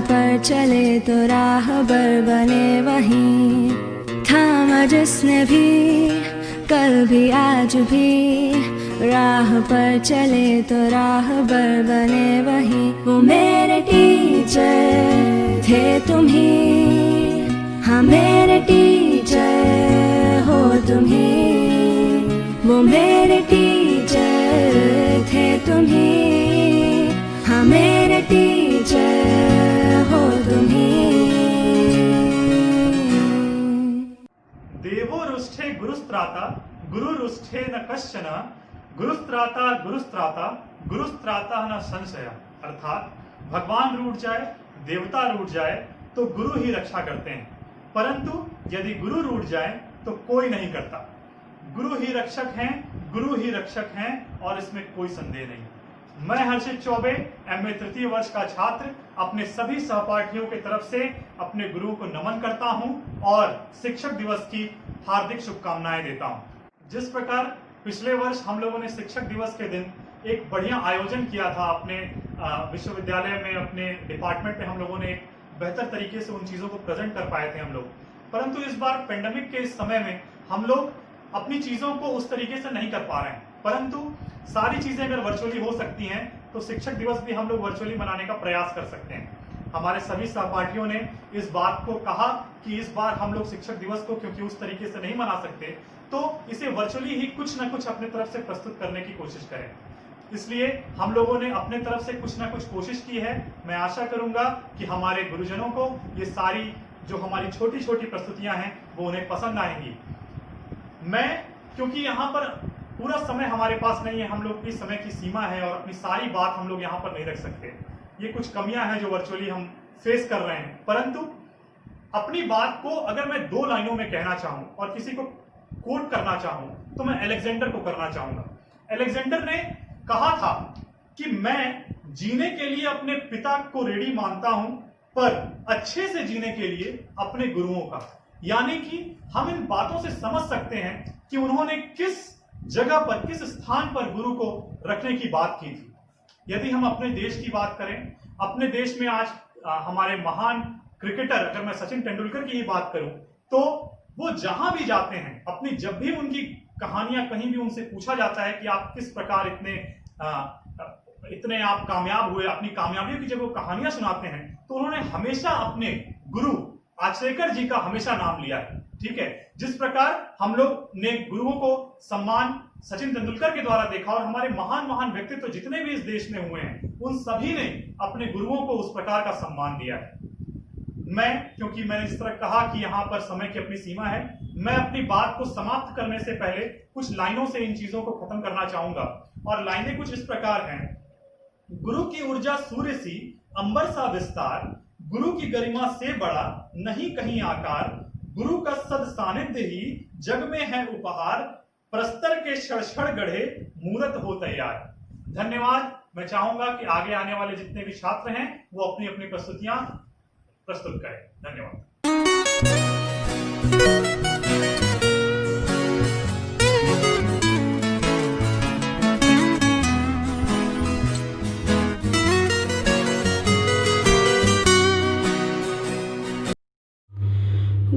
पर चले तो राहबर बने वहीं, थामा जिसने भी कल भी आज भी, राह पर चले तो राहबर बने वहीं। वो मेरे टीचर थे तुम ही, हाँ मेरे टीचर हो तुम ही। वो मेरे टीचर थे तुम ही, हाँ मेरे टीचर हो तुम ही। देवो रुष्ठे गुरुस्त्राता गुरु रुष्ठे न कश्चन, गुरुस्त्राता गुरुस्त्राता गुरुस्त्राता न संशय। अर्थात भगवान रूठ जाए, देवता रूठ जाए तो गुरु ही रक्षा करते हैं, परंतु यदि गुरु रूठ जाए तो कोई नहीं करता। गुरु ही रक्षक हैं, गुरु ही रक्षक हैं और इसमें कोई संदेह नहीं। मैं हर्षित चौबे एमए तृतीय वर्ष का छात्र अपने सभी सहपाठियों की तरफ से अपने गुरुओं को नमन करता हूं और शिक्षक दिवस की हार्दिक शुभकामनाएं देता हूं। जिस प्रकार पिछले वर्ष हम लोगों ने शिक्षक दिवस के दिन एक बढ़िया आयोजन किया था अपने विश्वविद्यालय में, अपने डिपार्टमेंट में हम लोगों ने एक बेहतर तरीके से उन चीजों को प्रेजेंट कर पाए थे हम लोग, परंतु इस बार पेंडेमिक के इस समय में हम लोग अपनी चीजों को उस तरीके से नहीं कर पा रहे हैं। परंतु सारी चीजें अगर वर्चुअली हो सकती हैं तो शिक्षक दिवस भी हम लोग वर्चुअली मनाने का प्रयास कर सकते हैं। हमारे सभी सहपाठियों ने इस बात को कहा कि इस बार हम लोग शिक्षक दिवस को क्योंकि उस तरीके से नहीं मना सकते तो इसे वर्चुअली ही कुछ ना कुछ अपने तरफ से प्रस्तुत करने की कोशिश करें। इसलिए हम लोगों ने अपने तरफ से कुछ ना कुछ कोशिश की है। मैं आशा करूंगा कि हमारे गुरुजनों को ये सारी जो हमारी छोटी छोटी प्रस्तुतियां हैं वो उन्हें पसंद आएंगी। मैं क्योंकि यहाँ पर पूरा समय हमारे पास नहीं है, हम लोग की समय की सीमा है और अपनी सारी बात हम लोग यहाँ पर नहीं रख सकते। ये कुछ कमियां हैं जो वर्चुअली हम फेस कर रहे हैं, परंतु अपनी बात को अगर मैं 2 लाइनों में कहना चाहूं और किसी को कोट करना चाहूं तो मैं अलेक्जेंडर को करना चाहूंगा। अलेक्जेंडर ने कहा था कि मैं जीने के लिए अपने पिता को रेडी मानता हूं, पर अच्छे से जीने के लिए अपने गुरुओं का। यानी कि हम इन बातों से समझ सकते हैं कि उन्होंने किस जगह पर, किस स्थान पर गुरु को रखने की बात की थी। यदि हम अपने देश की बात करें, अपने देश में आज हमारे महान क्रिकेटर, अगर मैं सचिन तेंदुलकर की ही बात करूं तो वो जहां भी जाते हैं अपनी, जब भी उनकी कहानियां कहीं भी उनसे पूछा जाता है कि आप किस प्रकार इतने आप कामयाब हुए, अपनी कामयाबियों की जब वो कहानियां सुनाते हैं तो उन्होंने हमेशा अपने गुरु आचरेकर जी का हमेशा नाम लिया है। ठीक है, जिस प्रकार हम लोग ने गुरुओं को सम्मान सचिन तेंदुलकर के द्वारा देखा और हमारे महान महान व्यक्तित्व जितने भी इस देश में हुए हैं उन सभी ने अपने गुरुओं को उस प्रकार का सम्मान दिया है। क्योंकि मैंने इस तरह कहा कि यहाँ पर समय की अपनी सीमा है, मैं अपनी बात को समाप्त करने से पहले कुछ लाइनों से इन चीजों को खत्म करना चाहूंगा और लाइनें कुछ इस प्रकार हैं। गुरु की ऊर्जा सूर्य सी, अंबर सा विस्तार, गुरु की गरिमा से बड़ा नहीं कहीं आकार, गुरु का सद सानिध्य ही जग में है उपहार, प्रस्तर के क्षण गढ़े मूरत हो तैयार। धन्यवाद। मैं चाहूंगा कि आगे आने वाले जितने भी छात्र हैं वो अपनी अपनी प्रस्तुतियां प्रस्तुत करें। धन्यवाद।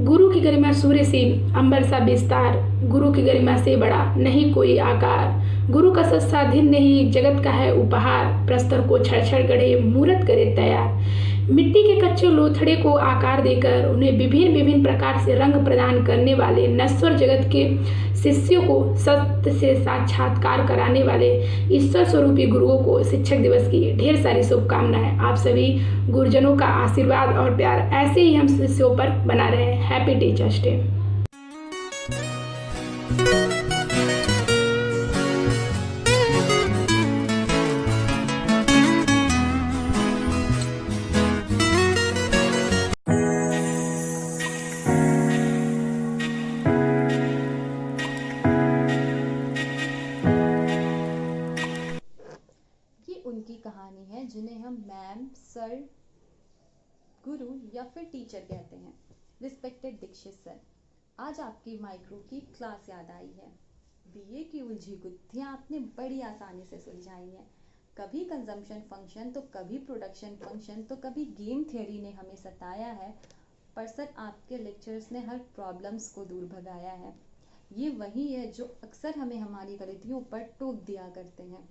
गुरु की गरिमा सूर्य सी, अंबर सा विस्तार, गुरु की गरिमा से बड़ा नहीं कोई आकार, गुरु का सानिध्य ही जगत का है उपहार, प्रस्तर को छड़ गढ़े मूरत करे तैयार। मिट्टी के कच्चे लोथड़े को आकार देकर उन्हें विभिन्न विभिन्न प्रकार से रंग प्रदान करने वाले, नश्वर जगत के शिष्यों को सत्य से साक्षात्कार कराने वाले ईश्वर स्वरूपी गुरुओं को शिक्षक दिवस की ढेर सारी शुभकामनाएं। आप सभी गुरुजनों का आशीर्वाद और प्यार ऐसे ही हम शिष्यों पर बना रहे। Happy teachers day. उनकी कहानी है जिन्हें हम मैम, सर, गुरु या फिर टीचर कहते हैं। रिस्पेक्टेड दीक्षित सर, आज आपकी माइक्रो की क्लास याद आई है। बीए की उलझी गुत्थियां आपने बड़ी आसानी से सुलझाई हैं। कभी कंजम्पशन फंक्शन तो कभी प्रोडक्शन फंक्शन तो कभी गेम थ्योरी ने हमें सताया है, पर सर आपके लेक्चर्स ने हर प्रॉब्लम्स को दूर भगाया है। ये वही है जो अक्सर हमें हमारी गलतियों पर टोक दिया करते हैं।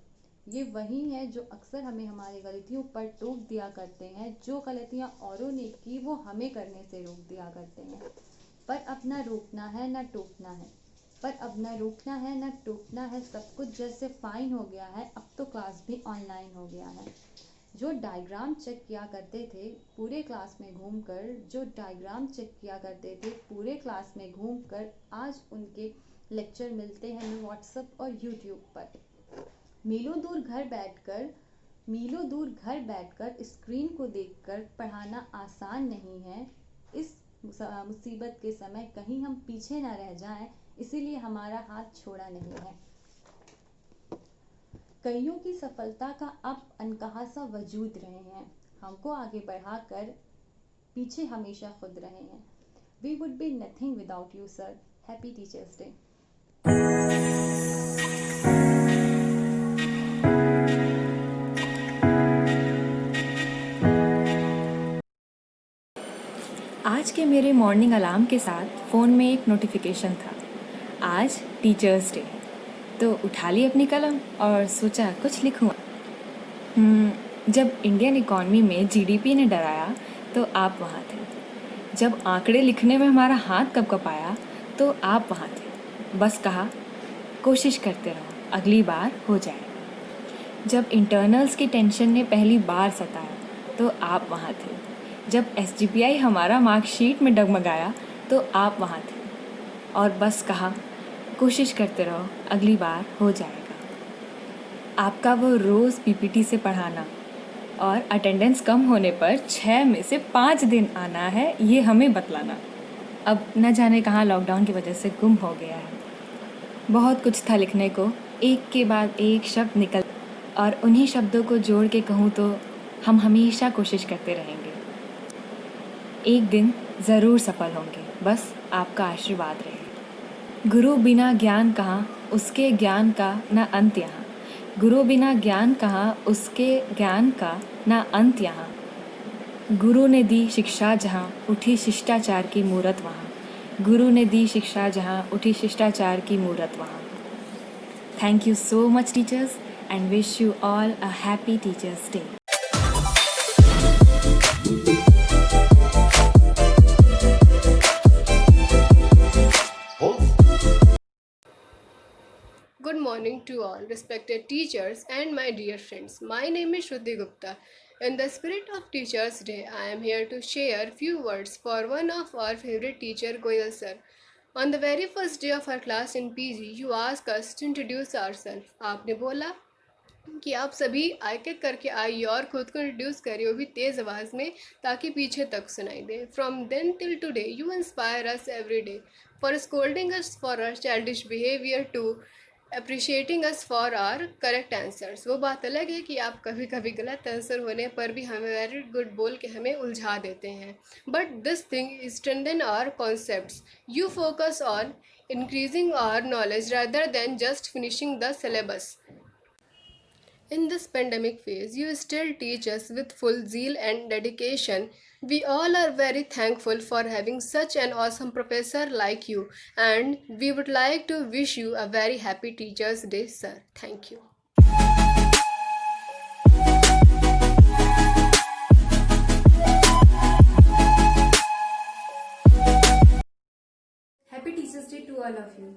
ये वही है जो अक्सर हमें हमारी गलतियों पर टोक दिया करते हैं। जो गलतियाँ औरों ने की वो हमें करने से रोक दिया करते हैं। पर अपना रोकना है ना टोकना है, पर अब न रोकना है न टोकना है। सब कुछ जैसे फाइन हो गया है, अब तो क्लास भी ऑनलाइन हो गया है। जो डायग्राम चेक किया करते थे पूरे क्लास में घूमकर, जो डायग्राम चेक किया करते थे पूरे क्लास में घूमकर, आज उनके लेक्चर मिलते हैं व्हाट्सएप और यूट्यूब पर। मीलों दूर घर बैठकर स्क्रीन को देखकर पढ़ाना आसान नहीं है। इस मुसीबत के समय कहीं हम पीछे ना रह जाएं, इसीलिए हमारा हाथ छोड़ा नहीं है। कईयों की सफलता का अब अनकहा सा वजूद रहे हैं, हमको आगे बढ़ाकर पीछे हमेशा खुद रहे हैं। We would be nothing without you, sir. Happy Teachers Day. आज के मेरे मॉर्निंग अलार्म के साथ फ़ोन में एक नोटिफिकेशन था, आज टीचर्स डे। तो उठा ली अपनी कलम और सोचा कुछ लिखूँ। जब इंडियन इकॉनमी में जीडीपी ने डराया तो आप वहाँ थे। जब आंकड़े लिखने में हमारा हाथ कँपाया तो आप वहाँ थे। बस कहा कोशिश करते रहो, अगली बार हो जाएगा। जब इंटरनल्स की टेंशन ने पहली बार सताया तो आप वहाँ थे। जब SGPI हमारा मार्कशीट में डगमगाया तो आप वहाँ थे। और बस कहा कोशिश करते रहो, अगली बार हो जाएगा। आपका वो रोज़ PPT से पढ़ाना और अटेंडेंस कम होने पर 6 में से 5 दिन आना है, ये हमें बतलाना अब न जाने कहाँ लॉकडाउन की वजह से गुम हो गया है। बहुत कुछ था लिखने को, एक के बाद एक शब्द निकल, और उन्हीं शब्दों को जोड़ के कहूँ तो हम हमेशा कोशिश करते रहेंगे। एक दिन ज़रूर सफल होंगे, बस आपका आशीर्वाद रहे। गुरु बिना ज्ञान कहाँ, उसके ज्ञान का न अंत यहाँ। गुरु बिना ज्ञान कहाँ, उसके ज्ञान का न अंत यहाँ। गुरु ने दी शिक्षा जहाँ, उठी शिष्टाचार की मूरत वहाँ। गुरु ने दी शिक्षा जहाँ, उठी शिष्टाचार की मूरत वहाँ। Thank you so much teachers and wish you all a happy teachers day. Good morning to all respected teachers and my dear friends. My name is Shruti Gupta. In the spirit of Teachers Day, I am here to share few words for one of our favorite teacher, Goyal sir. On the very first day of our class in PG, you asked us to introduce ourselves. आपने बोला कि आप सभी एक एक करके आइए और खुद को इंट्रोड्यूस करिए, वो भी तेज़ आवाज़ में, ताकि पीछे तक सुनाई दे। From then till today, you inspire us every day. For scolding us for our childish behavior to appreciating us for our correct answers. वो बात अलग है कि आप कभी कभी गलत आंसर होने पर भी हमें वेरी गुड बोल के हमें उलझा देते हैं, but this thing is strengthen our concepts. You focus on increasing our knowledge rather than just finishing the syllabus. In this pandemic phase, you still teach us with full zeal and dedication. We all are very thankful for having such an awesome professor like you, and we would like to wish you a very happy Teachers Day, sir. Thank you. Happy teachers day to all of you.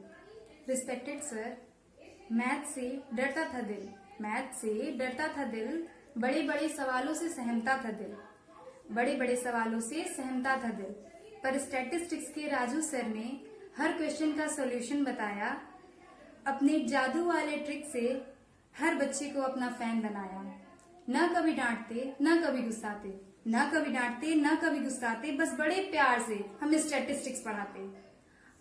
Respected sir, math से डरता था दिल, math से डरता था दिल, बड़े बड़े सवालों से सहमता था दिल, बड़े बड़े सवालों से सहमता था दिल, पर स्टैटिस्टिक्स के राजू सर ने हर क्वेश्चन का सॉल्यूशन बताया। अपने जादू वाले ट्रिक से हर बच्चे को अपना फैन बनाया। न कभी डांटते न कभी गुस्साते, न कभी डांटते न कभी गुस्साते, बस बड़े प्यार से हमें स्टैटिस्टिक्स पढ़ाते।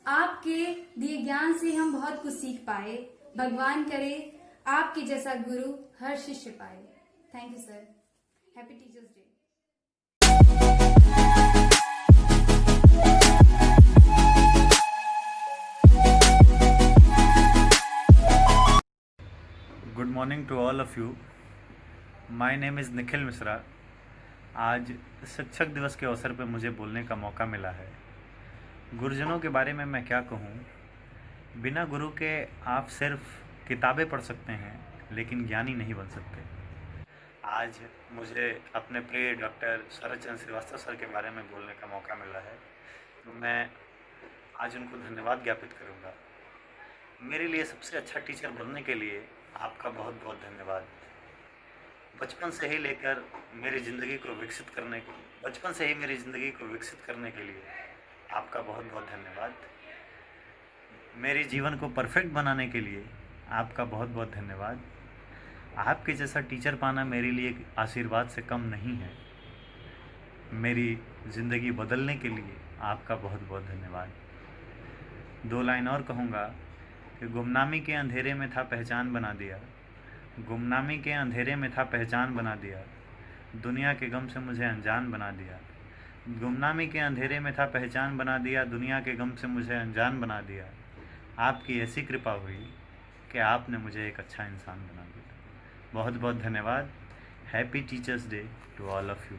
आपके दिए ज्ञान से हम बहुत कुछ सीख पाए। भगवान करे आपके जैसा गुरु हर शिष्य पाए। Thank you sir. Happy teachers day. Good morning to all of you. My name is Nikhil Mishra. आज शिक्षक दिवस के अवसर पर मुझे बोलने का मौका मिला है। गुरुजनों के बारे में मैं क्या कहूँ। बिना गुरु के आप सिर्फ किताबें पढ़ सकते हैं लेकिन ज्ञानी नहीं बन सकते। आज मुझे अपने प्रिय डॉक्टर शरद चंद्र श्रीवास्तव सर के बारे में बोलने का मौका मिला है, तो मैं आज उनको धन्यवाद ज्ञापित करूँगा। मेरे लिए सबसे अच्छा टीचर बनने के लिए आपका बहुत बहुत धन्यवाद। बचपन से ही मेरी ज़िंदगी को विकसित करने के लिए आपका बहुत बहुत धन्यवाद। मेरे जीवन को परफेक्ट बनाने के लिए आपका बहुत बहुत धन्यवाद। आपके जैसा टीचर पाना मेरे लिए आशीर्वाद से कम नहीं है। मेरी ज़िंदगी बदलने के लिए आपका बहुत बहुत धन्यवाद। 2 लाइन और कहूँगा कि गुमनामी के अंधेरे में था पहचान बना दिया, गुमनामी के अंधेरे में था पहचान बना दिया, दुनिया के गम से मुझे अनजान बना दिया। गुमनामी के अंधेरे में था पहचान बना दिया, दुनिया के गम से मुझे अनजान बना दिया। आपकी ऐसी कृपा हुई कि आपने मुझे एक अच्छा इंसान बना दिया। बहुत बहुत धन्यवाद। Happy teachers day to all of you.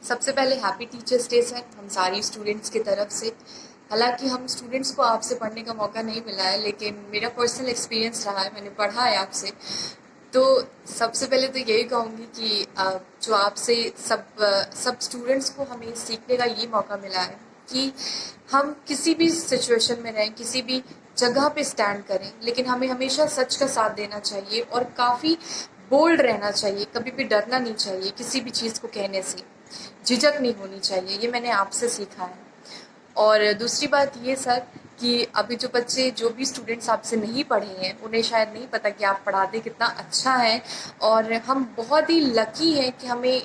सबसे पहले हैप्पी टीचर्स डे सर, हम सारी स्टूडेंट्स की तरफ से। हालांकि हम स्टूडेंट्स को आपसे पढ़ने का मौका नहीं मिला है, लेकिन मेरा पर्सनल एक्सपीरियंस रहा है, मैंने पढ़ा है आपसे। तो सबसे पहले तो यही कहूँगी कि जो आपसे सब स्टूडेंट्स को हमें सीखने का ये मौका मिला है कि हम किसी भी सिचुएशन में रहें, किसी भी जगह पे स्टैंड करें, लेकिन हमें हमेशा सच का साथ देना चाहिए और काफ़ी बोल्ड रहना चाहिए। कभी भी डरना नहीं चाहिए, किसी भी चीज़ को कहने से झिझक नहीं होनी चाहिए। ये मैंने आपसे सीखा है। और दूसरी बात ये सर कि अभी जो बच्चे, जो भी स्टूडेंट्स आपसे नहीं पढ़े हैं, उन्हें शायद नहीं पता कि आप पढ़ाते कितना अच्छा है। और हम बहुत ही लकी हैं कि हमें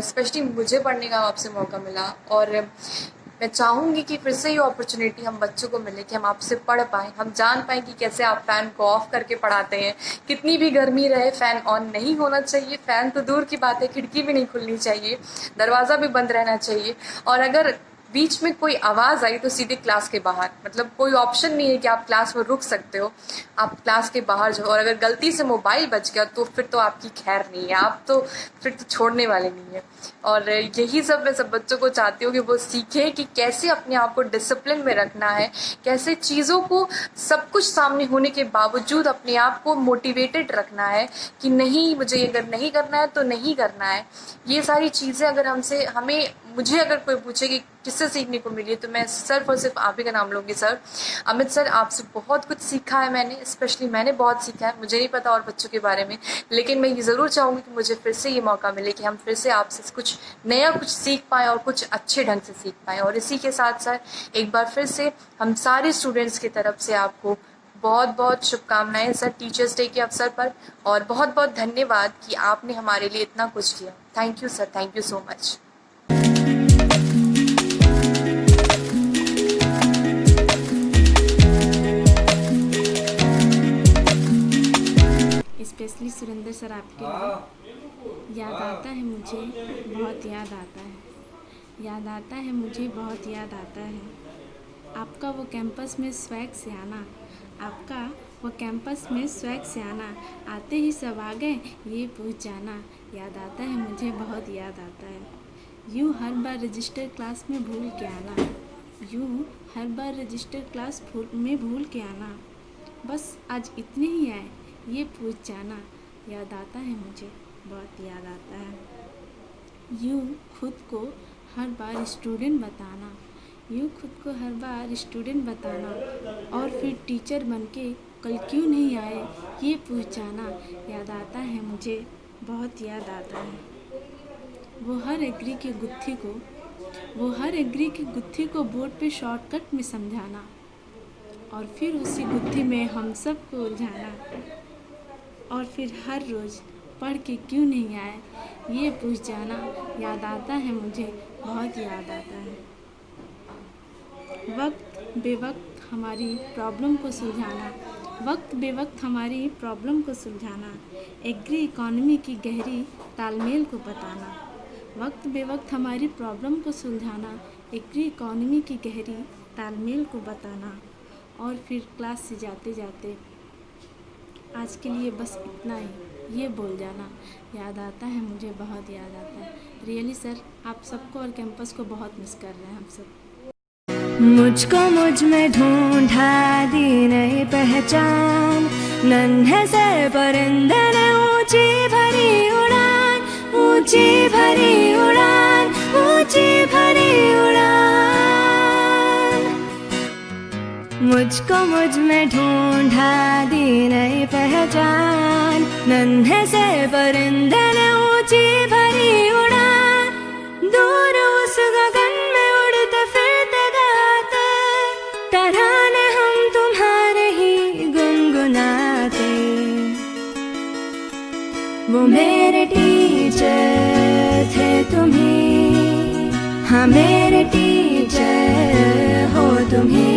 स्पेशली मुझे पढ़ने का आपसे मौका मिला। और मैं चाहूँगी कि फिर से ये अपॉर्चुनिटी हम बच्चों को मिले कि हम आपसे पढ़ पाएँ, हम जान पाएँ कि कैसे आप फ़ैन को ऑफ़ करके पढ़ाते हैं। कितनी भी गर्मी रहे फ़ैन ऑन नहीं होना चाहिए। फ़ैन तो दूर की बात है, खिड़की भी नहीं खुलनी चाहिए, दरवाज़ा भी बंद रहना चाहिए। और अगर बीच में कोई आवाज़ आई तो सीधे क्लास के बाहर, मतलब कोई ऑप्शन नहीं है कि आप क्लास में रुक सकते हो, आप क्लास के बाहर जाओ। और अगर गलती से मोबाइल बच गया तो फिर तो आपकी खैर नहीं है, आप तो फिर तो छोड़ने वाले नहीं है। और यही सब मैं सब बच्चों को चाहती हूँ कि वो सीखें कि कैसे अपने आप को डिसिप्लिन में रखना है, कैसे चीज़ों को सब कुछ सामने होने के बावजूद अपने आप को मोटिवेटेड रखना है कि नहीं, मुझे ये अगर नहीं करना है तो नहीं करना है। ये सारी चीज़ें अगर मुझे अगर कोई पूछे कि किससे सीखने को मिली है तो मैं सिर्फ और सिर्फ आप ही का नाम लूँगी सर। अमित सर, आपसे बहुत कुछ सीखा है मैंने, स्पेशली मैंने बहुत सीखा है। मुझे नहीं पता और बच्चों के बारे में, लेकिन मैं ये ज़रूर चाहूँगी कि मुझे फिर से ये मौका मिले कि हम फिर से आपसे कुछ नया कुछ सीख पाएँ और कुछ अच्छे ढंग से सीख पाएँ। और इसी के साथ सर एक बार फिर से हम सारे स्टूडेंट्स की तरफ से आपको बहुत बहुत शुभकामनाएं सर टीचर्स डे के अवसर पर। और बहुत बहुत धन्यवाद कि आपने हमारे लिए इतना कुछ किया। Thank you sir, thank you so much. Specially Surendra sir, आपके लिए याद आता है मुझे, बहुत याद आता है, याद आता है मुझे, बहुत याद आता है। आपका वो कैंपस में स्वैग से आना, आपका वो कैंपस में स्वैग से आना, आते ही सब आ गए ये पूछ जाना। याद आता है मुझे, बहुत याद आता है। यूँ हर बार रजिस्टर क्लास में भूल के आना, यूँ हर बार रजिस्टर क्लास में भूल के आना, बस आज इतने ही आए ये पूछ जाना। याद आता है मुझे, बहुत याद आता है। यूँ खुद को हर बार स्टूडेंट बताना, यूँ खुद को हर बार स्टूडेंट बताना, और फिर टीचर बनके कल क्यों नहीं आए ये पूछ जाना। याद आता है मुझे, बहुत याद आता है। वो हर एग्री की गुत्थी को बोर्ड पे शॉर्टकट में समझाना, और फिर उसी गुत्थी में हम सब को उलझाना, और फिर हर रोज़ पढ़ के क्यों नहीं आए ये पूछ जाना। याद आता है मुझे, बहुत याद आता है। वक्त बेवक्त हमारी प्रॉब्लम को सुलझाना, वक्त बेवक्त हमारी प्रॉब्लम को सुलझाना, एग्री इकॉनमी की गहरी तालमेल को बताना, वक्त बेवक्त हमारी प्रॉब्लम को सुलझाना, एग्री इकॉनमी की गहरी तालमेल को बताना और फिर क्लास से जाते जाते आज के लिए बस इतना ही ये बोल जाना, याद आता है मुझे, बहुत याद आता है। रियली सर, आप सबको और कैंपस को बहुत मिस कर रहे हैं हम सब। मुझको मुझ में ढूंढा दी नई पहचान, नन्हे से परिंदे ने ऊंची भरी उड़ान, ऊंची भरी उड़ान, ऊंची भरी उड़ान। मुझको मुझ में ढूंढा दी नई पहचान, नन्हे से परिंदे ने ऊंची भरी उड़ान। दूर उस गगन में उड़ते फिरते गाते, तराने हम तुम्हारे ही गुनगुनाते। वो मेरे टीचर थे तुम्ही, हाँ मेरे टीचर हो तुम्ही।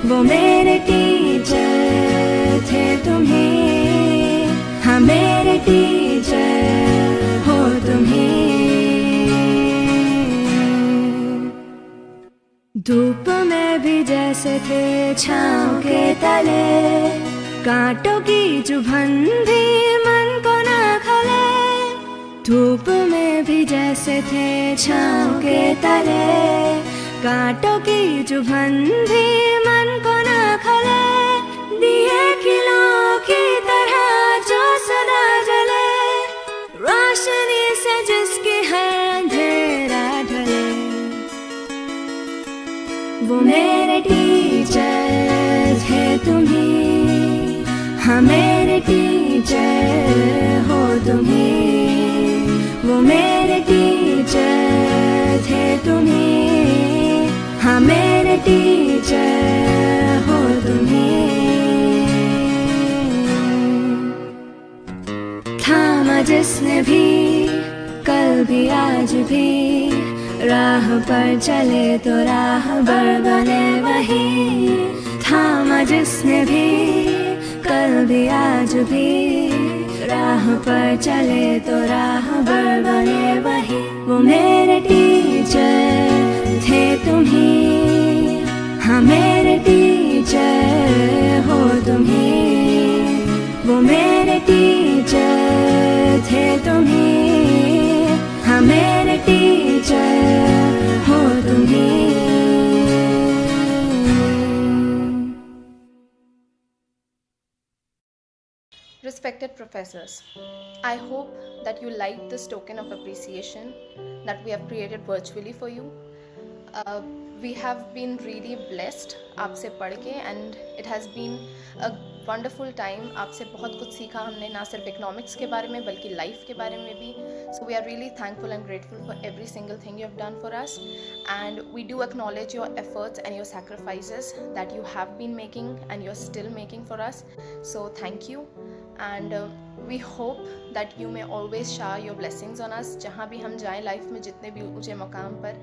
वो मेरे टीचर थे तुम्ही, हाँ मेरे टीचर हो तुम्ही। धूप में भी जैसे थे छाँव के तले, कांटों की चुभन भी मन को ना खले। धूप में भी जैसे थे छाँव के तले, कांटों की चुभन भी मन को ना खले। दिए खिलों की तरह जो सदा जले, रोशनी से जिसकी है अंधेरा ढले। वो मेरे टीचर थे तुम्ही, हाँ मेरे टीचर हो तुम्ही। वो मेरे टीचर थे तुम्ही, हाँ मेरे टीचर हो तुम्ही। थामा जिसने भी कल भी आज भी, राह पर चले तो राहबर बने वही। थामा जिसने भी कल भी आज भी, राह पर चले तो राहबर बने वही। वो मेरे टीचर थे तुम्ही, हाँ मेरे टीचर हो तुम्ही। वो मेरे टीचर थे तुम्ही, हाँ मेरे टीचर हो तुम्ही। Respected professors, I hope that you liked this token of appreciation that we have created virtually for you. We have been really blessed आपसे पढ़ के, and it has been a wonderful time. आपसे बहुत कुछ सीखा हमने, ना सिर्फ इकोनॉमिक्स के बारे में बल्कि लाइफ के बारे में भी. So we are really thankful and grateful for every single thing you have done for us, and we do acknowledge your efforts and your sacrifices that you have been making and you're still making for us. So thank you, and we hope that you may always shower your blessings on us. जहाँ भी हम जाएं life में, जितने भी ऊंचे मकाम पर,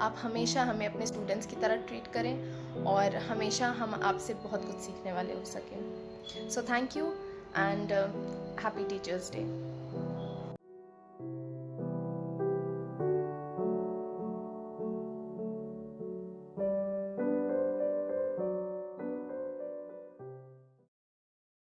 आप हमेशा हमें अपने स्टूडेंट्स की तरह ट्रीट करें और हमेशा हम आपसे बहुत कुछ सीखने वाले हो सकें. So thank you and happy Teachers Day.